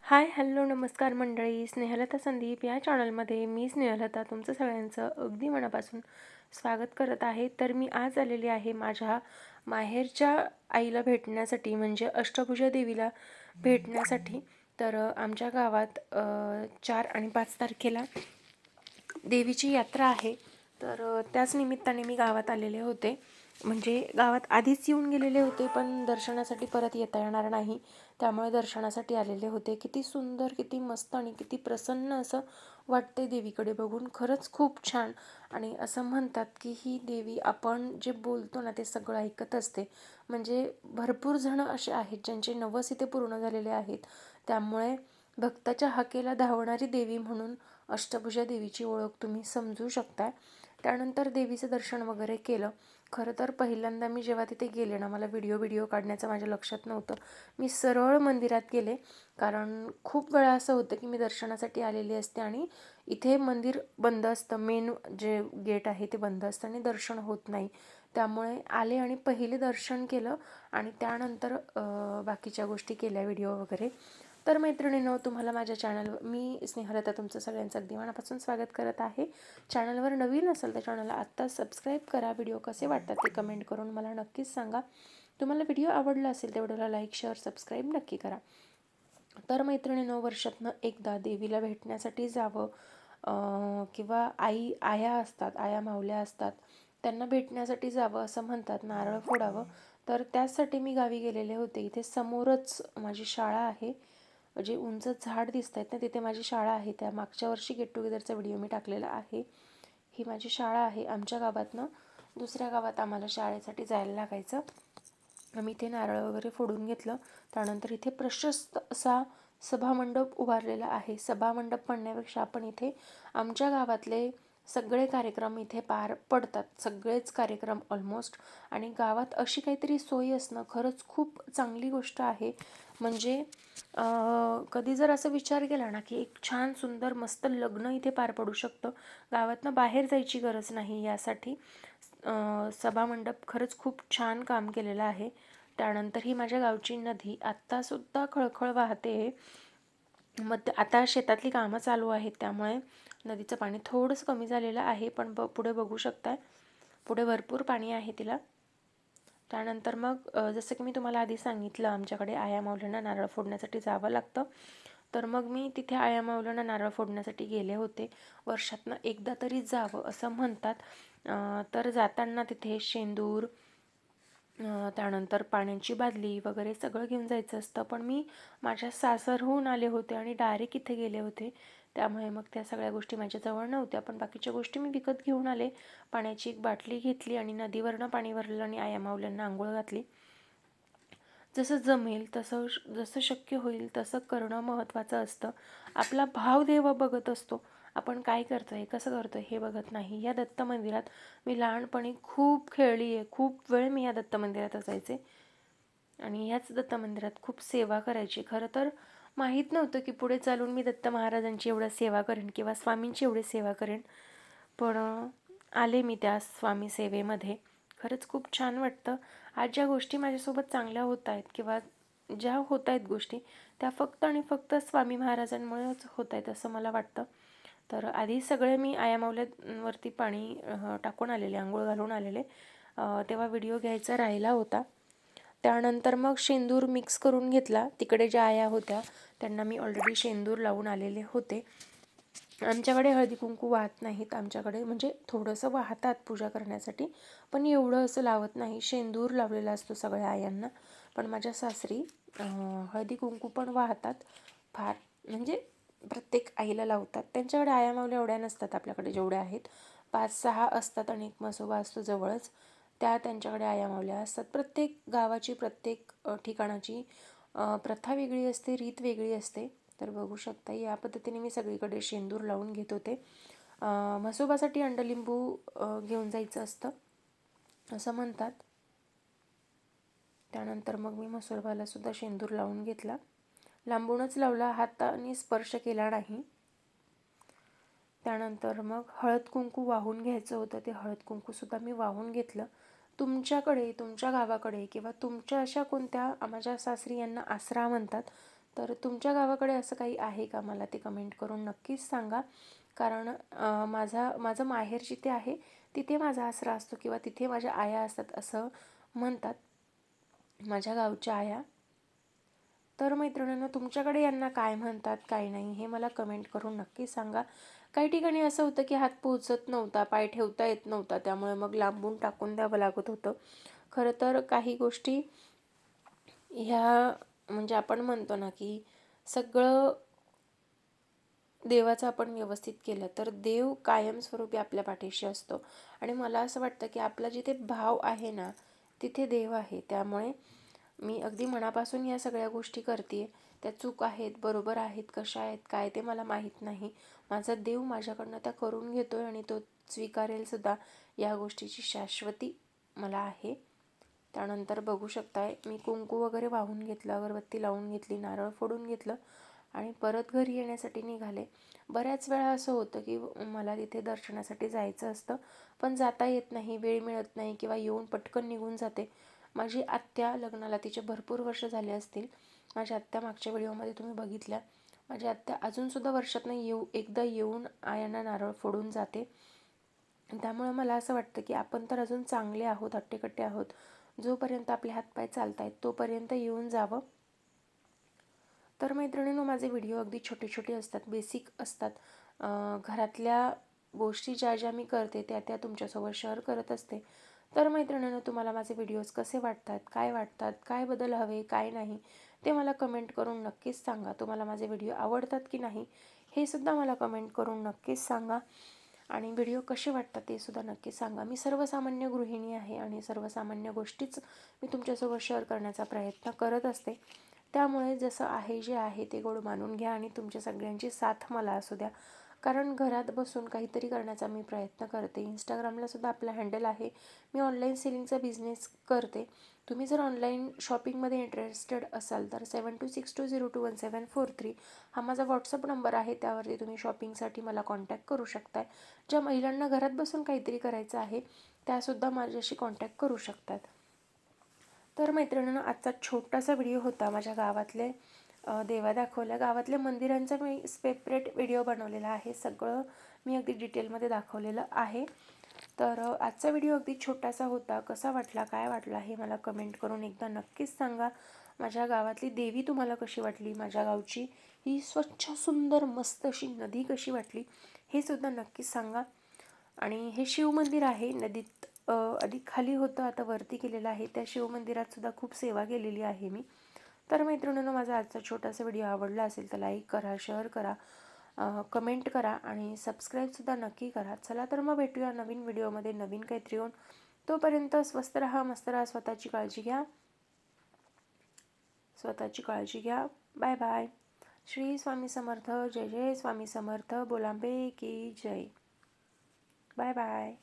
Hi hello नमस्कार मंडळी. स्नेहलता संदीप या चॅनलमध्ये मी स्नेहलता तुमचं सगळ्यांचं अगदी मनापासून स्वागत करत आहे. तर मी आज आलेली आहे माझ्या माहेरच्या आईला भेटण्यासाठी, म्हणजे अष्टभुजा देवीला भेटण्यासाठी. तर आमच्या गावात 4 आणि 5 तारखेला देवीची यात्रा आहे. तर त्याच निमित्ताने मी गावात आलेले होते. म्हणजे गावात आधीच येऊन गेलेले होते, पण दर्शनासाठी परत येता येणार नाही, त्यामुळे दर्शनासाठी आलेले होते. किती सुंदर, किती मस्त आणि किती प्रसन्न असं वाटते देवीकडे बघून. खरंच खूप छान. आणि असं म्हणतात की ही देवी आपण जे बोलतो ना ते सगळं ऐकत असते. म्हणजे भरपूर जण असे आहेत ज्यांचे नवस इथे पूर्ण झालेले आहेत. त्यामुळे भक्ताच्या हाकेला धावणारी देवी म्हणून अष्टभुजा देवीची ओळख तुम्ही समजू शकता. त्यानंतर देवीचं दर्शन वगैरे केलं. खरं तर पहिल्यांदा मी जेव्हा तिथे गेले ना, मला व्हिडिओ काढण्याचं माझ्या लक्षात नव्हतं. मी सरळ मंदिरात गेले, कारण खूप वेळा असं होतं की मी दर्शनासाठी आलेली असते आणि इथे मंदिर बंद असतं. मेन जे गेट आहे ते बंद असतं आणि दर्शन होत नाही. त्यामुळे आले आणि पहिले दर्शन केलं आणि त्यानंतर बाकीच्या गोष्टी केल्या, व्हिडिओ वगैरे. तर मैत्रिणींनो, तुम्हाला माझ्या चॅनलवर मी स्नेहलता तुमचं सगळ्यांचं अगदी मनापासून स्वागत करत आहे. चॅनलवर नवीन असेल तर चॅनलला आत्ता सबस्क्राईब करा. व्हिडिओ कसे वाटतात ते कमेंट करून मला नक्कीच सांगा. तुम्हाला व्हिडिओ आवडला असेल तेवढ्याला लाईक, शेअर, सबस्क्राईब नक्की करा. तर मैत्रिणींनो, वर्षातनं एकदा देवीला भेटण्यासाठी जावं, किंवा आया असतात, आया माऊल्या असतात, त्यांना भेटण्यासाठी जावं असं म्हणतात, नारळ फोडावं. तर त्यासाठी मी गावी गेलेले होते. इथे समोरच माझी शाळा आहे. जे उंच झाड दिसत आहेत ना, तिथे माझी शाळा आहे. त्या मागच्या वर्षी गेट टुगेदरचा व्हिडिओ मी टाकलेला आहे. ही माझी शाळा आहे. आमच्या गावातनं दुसऱ्या गावात आम्हाला शाळेसाठी जायला लागायचं. आम्ही इथे नारळ वगैरे फोडून घेतलं. त्यानंतर इथे प्रशस्त असा सभामंडप उभारलेला आहे. सभामंडप म्हणण्यापेक्षा आपण इथे आमच्या गावातले सगळे कार्यक्रम इथे पार पडतात, सगळेच कार्यक्रम ऑलमोस्ट. आणि गावात अशी काहीतरी सोय असणं खरंच खूप चांगली गोष्ट आहे. म्हणजे कधी जर असं विचार केला ना की एक छान सुंदर मस्त लग्न इथे पार पडू शकतं, गावातनं बाहेर जायची गरज नाही. यासाठी सभामंडप खरंच खूप छान काम केलेलं आहे. त्यानंतर ही माझ्या गावची नदी आत्तासुद्धा खळखळ वाहते. मग आता शेतातली कामं चालू आहेत, त्यामुळे नदीचं पाणी थोडंसं कमी झालेलं आहे, पण पुढे बघू शकताय, पुढे भरपूर पाणी आहे तिला. त्यानंतर मग जसं की मी तुम्हाला आधी सांगितलं, आमच्याकडे आया माऊलींना नारळ फोडण्यासाठी जावं लागतं. तर मग मी तिथे आया माऊलींना नारळ फोडण्यासाठी गेले होते. वर्षातनं एकदा तरी जावं असं म्हणतात. तर जाताना तिथे शेंदूर, त्यानंतर पाण्याची बादली वगैरे सगळं घेऊन जायचं असतं. पण मी माझ्या सासरहून आले होते आणि डायरेक्ट इथे गेले होते, त्यामुळे मग त्या सगळ्या गोष्टी माझ्याजवळ नव्हत्या. पण बाकीच्या गोष्टी मी विकत घेऊन आले. पाण्याची एक बाटली घेतली आणि नदीवरनं पाणी भरलं आणि आया माऊल्यांना आंघोळ घातली. जसं जमेल तसं, जसं शक्य होईल तसं करणं महत्त्वाचं असतं. आपला भाव देव बघत असतो, आपण काय करतो आहे, कसं करतो आहे हे बघत नाही. या दत्त मंदिरात मी लहानपणी खूप खेळली आहे. खूप वेळ मी या दत्त मंदिरात असायचे आणि ह्याच दत्त मंदिरात खूप सेवा करायची. खरं तर माहीत नव्हतं की पुढे चालून मी दत्त महाराजांची एवढं सेवा करेन किंवा स्वामींची एवढी सेवा करेन. पण आले मी त्या स्वामी सेवेमध्ये. खरंच खूप छान वाटतं. आज ज्या गोष्टी माझ्यासोबत चांगल्या होत आहेत किंवा ज्या होत आहेत गोष्टी, त्या फक्त आणि फक्त स्वामी महाराजांमुळेच होत आहेत असं मला वाटतं. तर आधी सगळे मी आया माऊलीवरती पाणी टाकून आलेले, आंघोळ घालून आलेले. तेव्हा व्हिडिओ घ्यायचा राहिला होता. त्यानंतर मग शेंदूर मिक्स करून घेतला. तिकडे ज्या आया होत्या त्यांना मी ऑलरेडी शेंदूर लावून आलेले होते. आमच्याकडे हळदी कुंकू वाहत नाहीत. आमच्याकडे म्हणजे थोडंसं वाहतात पूजा करण्यासाठी, पण एवढं असं लावत नाही. शेंदूर लावलेला असतो सगळ्या आयांना. पण माझ्या सासरी हळदी कुंकू पण वाहतात. फार म्हणजे प्रत्येक आईला लावतात. त्यांच्याकडे आया माऊल्या एवढ्या नसतात आपल्याकडे जेवढ्या आहेत. 5-6 असतात आणि एक म्हसोबा असतो जवळच. त्या त्यांच्याकडे आया माऊल्या असतात. प्रत्येक गावाची, प्रत्येक ठिकाणाची प्रथा वेगळी असते, रीत वेगळी असते. तर बघू शकता, या पद्धतीने मी सगळीकडे शेंदूर लावून घेत होते. म्हसोबासाठी अंडलिंबू घेऊन जायचं असतं असं म्हणतात. त्यानंतर मग मी म्हसोबाला सुद्धा शेंदूर लावून घेतला. लांबूनच लावला, हाताने स्पर्श केला नाही. त्यानंतर मग हळद कुंकू वाहून घ्यायचं होतं. ते हळद कुंकूसुद्धा मी वाहून घेतलं. तुमच्याकडे, तुमच्या गावाकडे किंवा तुमच्या अशा कोणत्या, माझ्या सासरी यांना आसरा म्हणतात, तर तुमच्या गावाकडे असं काही आहे का, मला ते कमेंट करून नक्कीच सांगा. कारण माझं माहेर जिथे आहे तिथे माझा आसरा असतो किंवा तिथे माझ्या आया असतात असं म्हणतात, माझ्या गावच्या आया. तर मैत्रिणींनो, तुमच्याकडे यांना काय म्हणतात काय नाही हे मला कमेंट करून नक्की सांगा. काही ठिकाणी असं होतं की हात पोहोचत नव्हता, पाय ठेवता येत नव्हता, त्यामुळे मग लांबून टाकून द्यावं लागत होतं. खरं तर काही गोष्टी ह्या म्हणजे आपण म्हणतो ना की सगळं देवाचं आपण व्यवस्थित केलं तर देव कायमस्वरूपी आपल्या पाठीशी असतो. आणि मला असं वाटतं की आपला जिथे भाव आहे ना तिथे देव आहे. त्यामुळे मी अगदी मनापासून या सगळ्या गोष्टी करते. त्या चूक आहेत, बरोबर आहेत, कशा आहेत काय ते मला माहीत नाही. माझा देव माझ्याकडनं त्या करून घेतोय आणि तो स्वीकारेल सुद्धा. या गोष्टीची शाश्वती मला आहे. त्यानंतर बघू शकताय मी कुंकू वगैरे वाहून घेतलं, अगरबत्ती लावून घेतली, नारळ फोडून घेतलं आणि परत घरी येण्यासाठी निघाले. बऱ्याच वेळा असं होतं की मला तिथे दर्शनासाठी जायचं असतं पण जाता येत नाही, वेळ मिळत नाही किंवा येऊन पटकन निघून जाते. माझी आत्या लग्नाला तिचे भरपूर वर्ष झाले असतील. माझ्या आत्या मागच्या व्हिडिओमध्ये तुम्ही बघितल्या. माझी आत्या अजूनसुद्धा वर्षातनं एकदा येऊन आयांना नारळ फोडून जाते. त्यामुळे मला असं वाटतं की आपण तर अजून चांगले आहोत, हट्टेकट्टे आहोत. जोपर्यंत आपले हातपाय चालत आहेत तोपर्यंत येऊन जावं. तर मैत्रिणींनो, माझे व्हिडिओ अगदी छोटे छोटे असतात, बेसिक असतात. घरातल्या गोष्टी ज्या ज्या मी करते त्या तुमच्यासोबत शेअर करत असते. तर मैत्रिणींनो, तुम्हाला माझे व्हिडिओज कसे वाटतात, काय बदल हवे काय नाही ते मला कमेंट करून नक्कीच सांगा. तुम्हाला माझे व्हिडिओ आवडतात की नाही हे सुद्धा मला कमेंट करून नक्कीच सांगा. आणि व्हिडिओ कसे वाटतात ते सुद्धा नक्की सांगा. मी सर्वसामान्य गृहिणी आहे आणि सर्वसामान्य गोष्टीच मी तुमच्यासोबत शेअर करण्याचा प्रयत्न करत असते. त्यामुळे जसं आहे जे आहे ते गोड मानून घ्या आणि तुमच्या सगळ्यांची साथ मला असू द्या. कारण घरात बसून काहीतरी करण्याचा मी प्रयत्न करते. इंस्टाग्रामला सुद्धा आपला हँडल आहे. मी ऑनलाईन सेलिंगचा बिझनेस करते. तुम्ही जर ऑनलाईन शॉपिंगमध्ये इंटरेस्टेड असाल तर 7262021743 हा माझा व्हॉट्सअप नंबर आहे. त्यावरती तुम्ही शॉपिंगसाठी मला कॉन्टॅक्ट करू शकताय. ज्या महिलांना घरात बसून काहीतरी करायचं आहे त्यासुद्धा माझ्याशी कॉन्टॅक्ट करू शकतात. तर मैत्रिणींनो, आजचा छोटासा व्हिडिओ होता. माझ्या गावातले देवा दाखवल्या, गावातल्या मंदिरांचा मी सेपरेट व्हिडिओ बनवलेला आहे. सगळं मी अगदी डिटेलमध्ये दाखवलेलं आहे. तर आजचा व्हिडिओ अगदी छोटासा होता. कसा वाटला, काय वाटला हे मला कमेंट करून एकदा नक्कीच सांगा. माझ्या गावातली देवी तुम्हाला कशी वाटली, माझ्या गावची ही स्वच्छ सुंदर मस्त अशी नदी कशी वाटली हे सुद्धा नक्कीच सांगा. आणि हे शिवमंदिर आहे, नदीत आधी खाली होतं, आता वरती केलेलं आहे. त्या शिवमंदिरात सुद्धा खूप सेवा केलेली आहे मी. तर मैत्रिणींनो, माझा आजचा छोटासा व्हिडिओ आवडला असेल तर लाईक करा, शेअर करा, कमेंट करा आणि सबस्क्राईबसुद्धा नक्की करा. चला तर मग भेटूया नवीन व्हिडिओमध्ये नवीन काहीतरी येऊन. तोपर्यंत स्वस्त राहा, मस्त राहा, स्वतःची काळजी घ्या. Bye bye. श्री स्वामी समर्थ. जय जय स्वामी समर्थ. बोलांबे की जय. Bye bye.